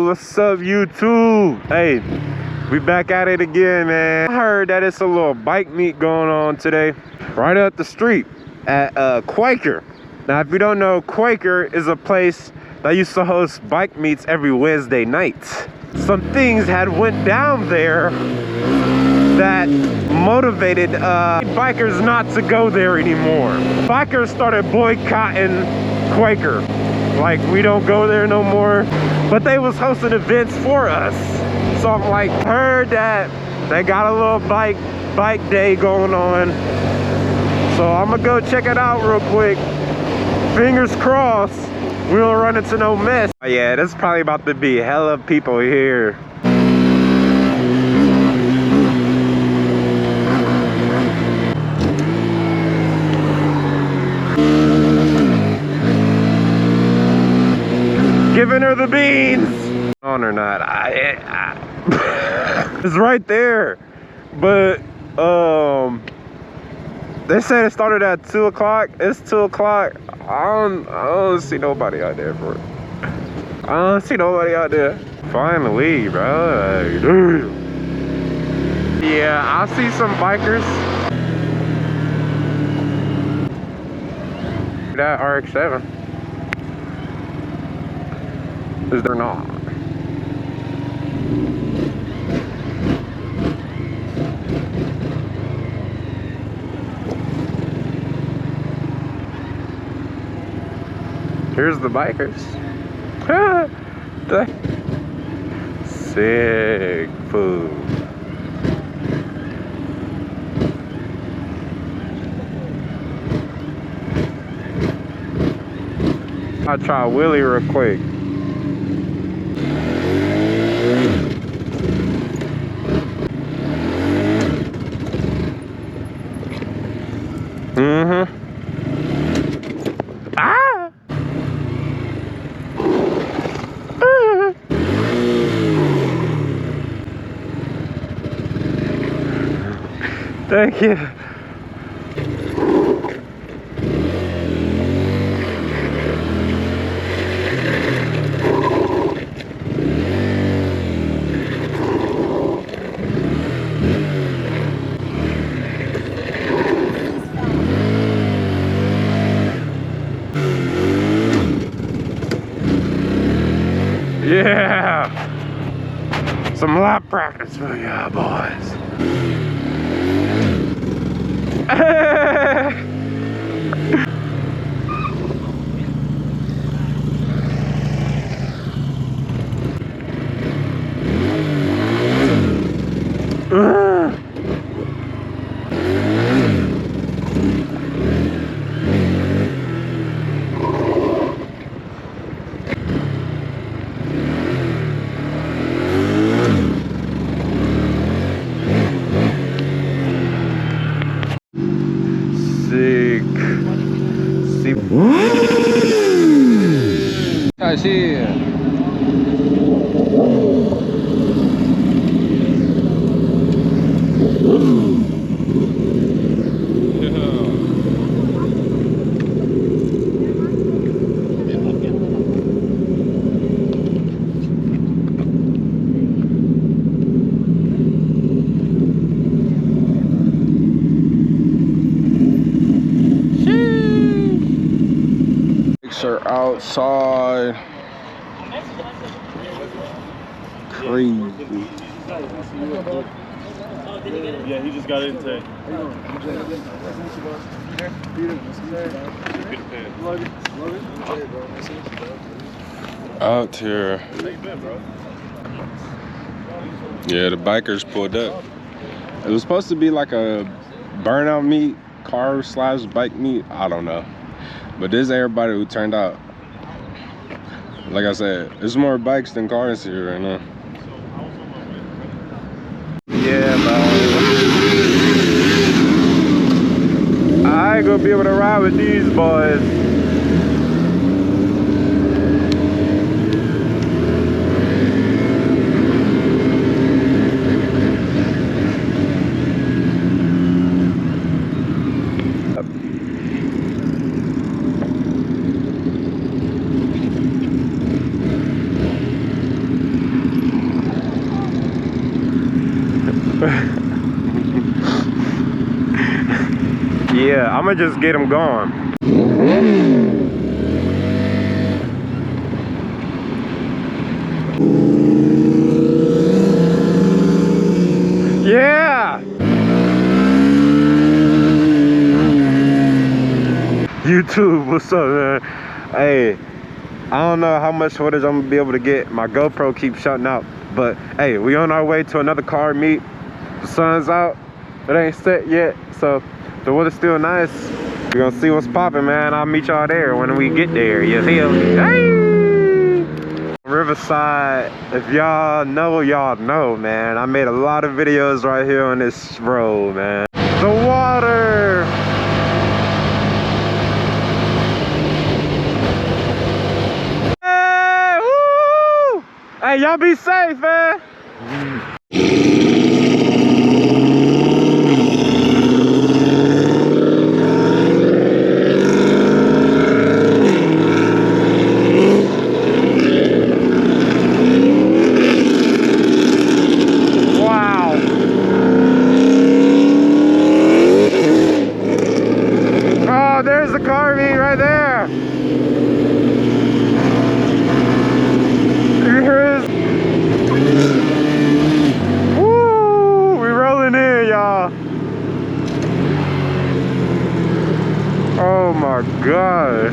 What's up, YouTube? Hey, we back at it again, man. I heard that it's a little bike meet going on today, right up the street at Quaker. Now, if you don't know, Quaker is a place that used to host bike meets every Wednesday night. Some things had went down there that motivated bikers not to go there anymore. Bikers started boycotting Quaker. Like, we don't go there no more. But they was hosting events for us. So I'm like, heard that they got a little bike day going on. So I'm gonna go check it out real quick. Fingers crossed we don't run into no mess. Yeah, there's probably about to be hella people here. Giving her the beans. On or not, it's right there. But they said it started at 2 o'clock. It's 2 o'clock. I don't see nobody out there for it. I don't see nobody out there. Finally, bro. Like, dude. Yeah, I see some bikers. That RX-7. Is there not? Here's the bikers. Sick food. I'll try a wheelie real quick. Ah! Thank you. Yeah, some lap practice for you boys. I see. Are outside. Crazy. Yeah, he just got it in today. Out here. Yeah, the bikers pulled up. It was supposed to be like a burnout meet, car/bike meet. I don't know. But this is everybody who turned out. Like I said, there's more bikes than cars here right now. Yeah, man. I ain't gonna be able to ride with these boys. I'ma just get them going. Yeah! YouTube, what's up, man? Hey, I don't know how much footage I'm gonna be able to get. My GoPro keeps shutting out. But hey, we on our way to another car meet. The sun's out. It ain't set yet, so the weather's still nice. We're gonna see what's popping, man. I'll meet y'all there when we get there. You feel me? Hey! Riverside, if y'all know, man. I made a lot of videos right here on this road, man. The water! Hey, woo! Hey, y'all be safe, man. There's the car meet right there. Here's... Woo! We rolling in, y'all. Oh my God.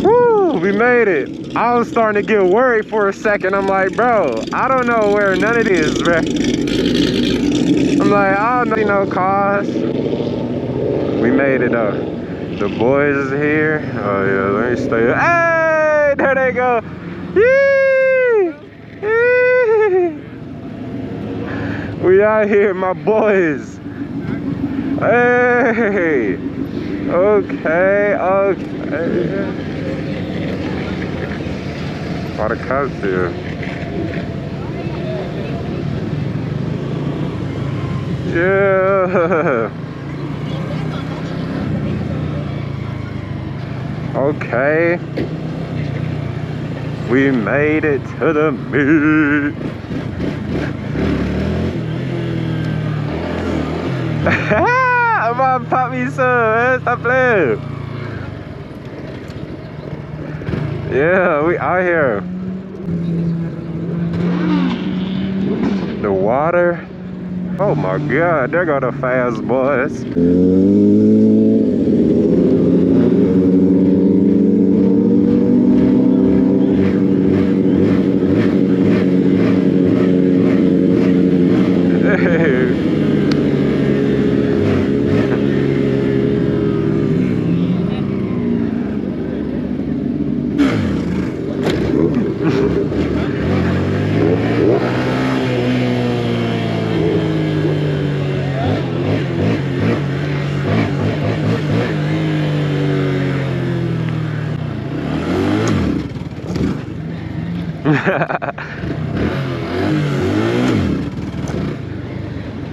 Woo! We made it. I was starting to get worried for a second. I'm like, bro, I don't know where none of this, bro. I'm like, I don't know no cars. We made it though. The boys is here. Oh yeah, let me stay. Hey, there they go. Yee! Yee! We out here, my boys. Hey. Okay. A lot of cops here. Yeah. Okay. We made it to the meet. I'm about to pop me some, man. Stop playing. Yeah, we out here. The water. Oh my God, there go the fast boys.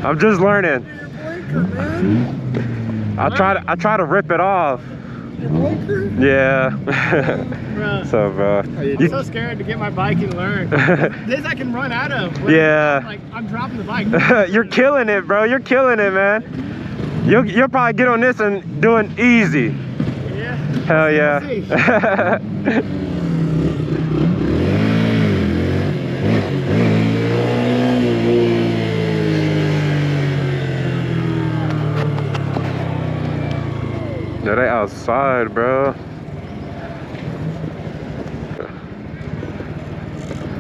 I'm just learning. I try to rip it off. Yeah. Bro. So, bro. I'm so scared to get my bike and learn. This I can run out of. Yeah. I'm dropping the bike. You're killing it, bro. You're killing it, man. You'll probably get on this and do it easy. Yeah. Hell yeah. Yeah, they outside, bro.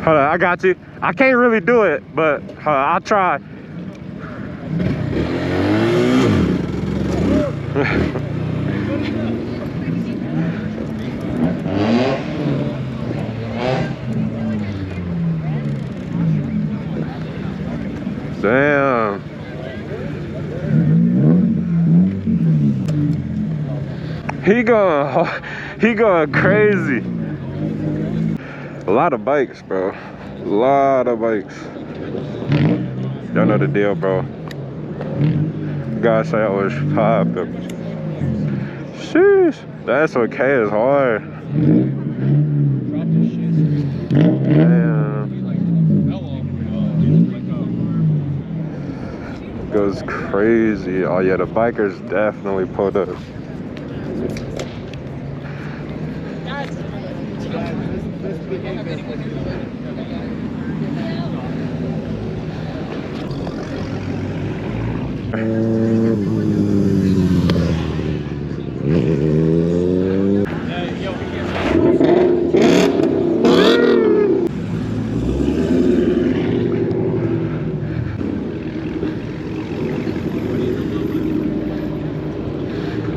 Hold on, I got you. I can't really do it, but I'll try. Damn. He going crazy. A lot of bikes, bro. A lot of bikes. Y'all know the deal, bro. Gosh, I was popping. Sheesh. That's okay, it's hard. Damn. goes crazy. Oh yeah, the bikers definitely pulled up.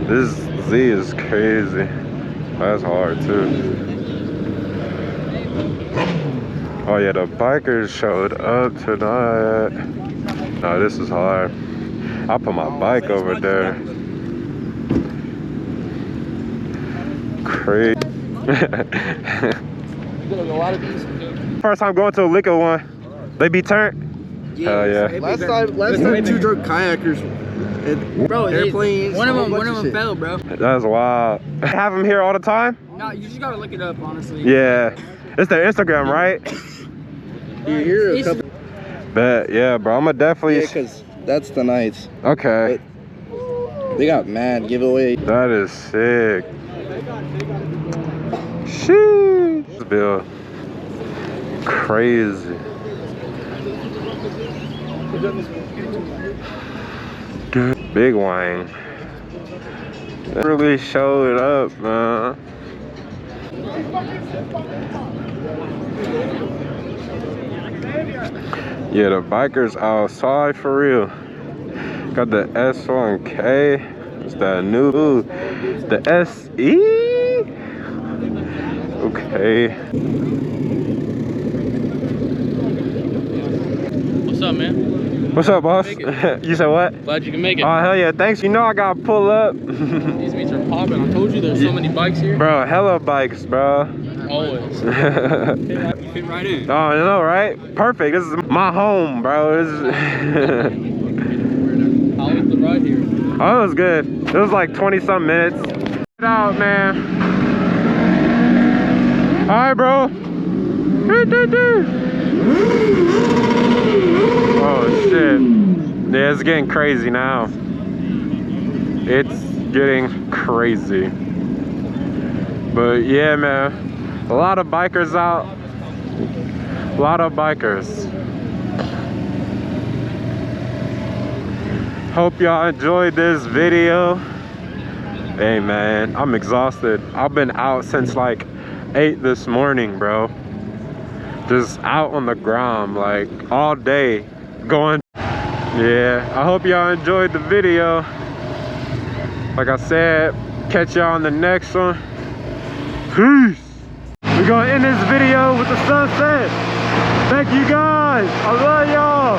This Z is crazy. That's hard too. Oh yeah, the bikers showed up tonight. No, this is hard. I'll put my bike over there. Crazy. First time going to a liquor one. They be turned? Yeah. Hell yeah. Last time two drunk kayakers and Bro, airplanes. one of them fell, bro. That's wild. Have them here all the time? No, you just gotta look it up, honestly. Yeah. It's their Instagram, right? You hear a couple. Bet, yeah, bro. I'ma definitely. Yeah, because that's the nights. Okay. They got mad giveaway. That is sick. Sheesh. This bill. Crazy. Dude, big wang. That really showed up, man. Yeah, the bikers outside for real. Got the S1K. It's that new. The SE. Okay. What's up, man? What's up, boss? You said what? Glad you can make it. Oh, hell yeah. Thanks. You know I gotta pull up. These meets are popping. I told you there's so many bikes here. Bro, hella bikes, bro. Always. You fit right in. Oh, you know, right? Perfect. This is my home, bro. This is How was the ride here? Oh, it was good. It was like 20-something minutes. Get out, man. All right, bro. Oh, shit. Yeah, it's getting crazy now. It's getting crazy. But yeah, man. A lot of bikers out. A lot of bikers. Hope y'all enjoyed this video. Hey man, I'm exhausted. I've been out since like 8 this morning, bro. Just out on the ground like all day going. Yeah, I hope y'all enjoyed the video. Like I said, catch y'all on the next one. Peace. We're gonna end this video with the sunset. Thank you guys. I love y'all.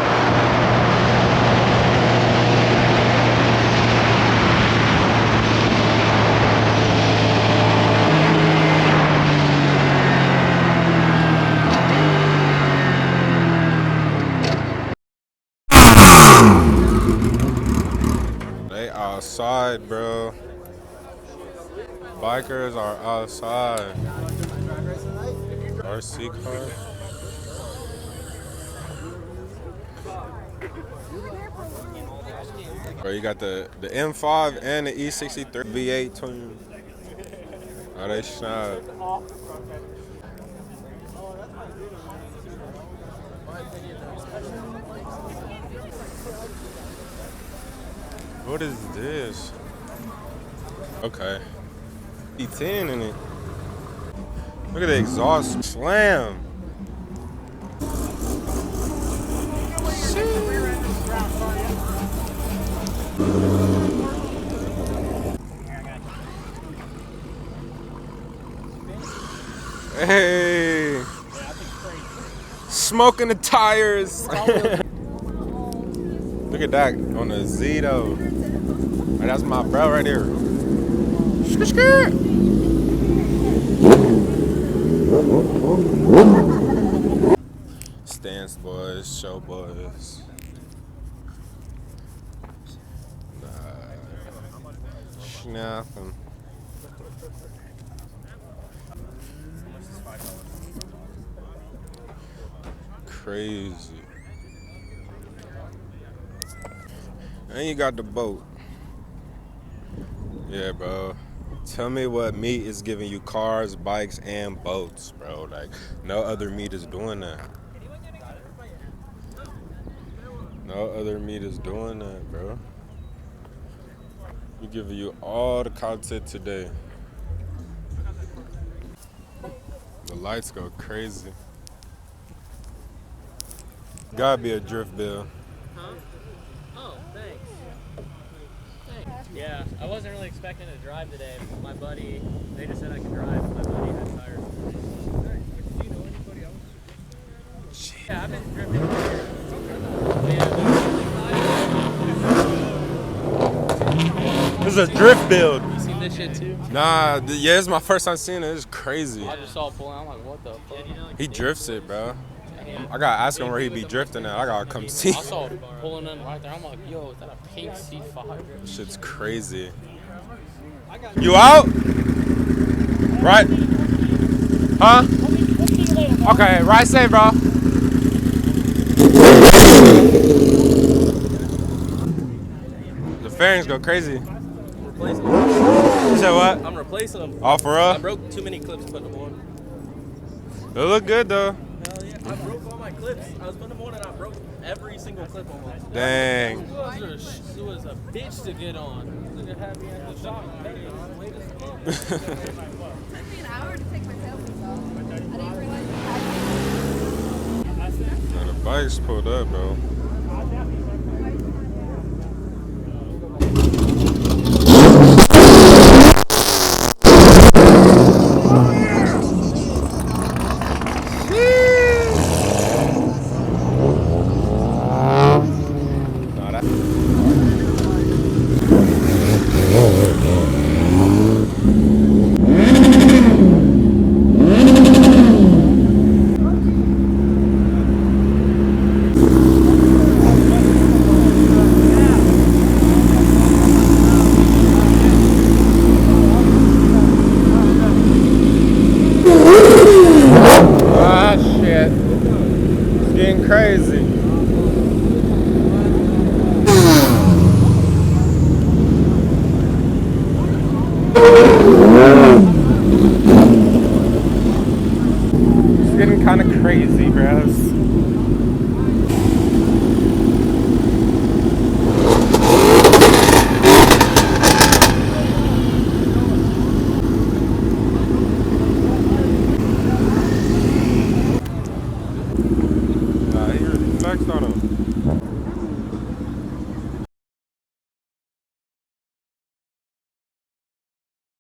They outside, bro. Bikers are outside. RC car. Bro, you got the M5 and the E63 V8 twin. Oh, they snap. What is this? Okay. E10 in it. Look at the exhaust slam. Hey. Smoking the tires. Look at that on the Z though. Right, that's my bro right there. Stance boys, show boys. Snapping. Crazy. And you got the boat. Yeah, bro. Tell me what meat is giving you cars, bikes, and boats, bro. Like, no other meat is doing that. No other meat is doing that, bro. We're giving you all the content today. The lights go crazy. Gotta be a drift bill. Huh? Oh, thanks. Yeah, I wasn't really expecting to drive today. My buddy, they just said I could drive. My buddy had tires. Do you know anybody else? Yeah, I've been drifting here. This is a drift build. You seen this shit too? Nah, yeah, it's my first time seeing it. It's crazy. I just saw it pulling. I'm like, what the fuck? He drifts it, bro. I gotta ask him where he be drifting at. I gotta come see. I saw it pulling in right there. I'm like, yo, is that a pink C5? Shit's crazy. You out? Right? Huh? Okay, right safe, bro. The fairings go crazy. I'm replacing them. You said what? I'm replacing them. All for I real? broke too many clips putting them on. They look good though. Hell yeah. I broke all my clips. I was putting them on and I broke every single clip on them. Dang. It was a bitch to get on. Nigga had me at the shop. It took me an hour to take my selfies off. I didn't realize Now the bike's pulled up, bro. Shit. It's getting crazy. It's getting kind of crazy, bros. Nah, he really flexed on him.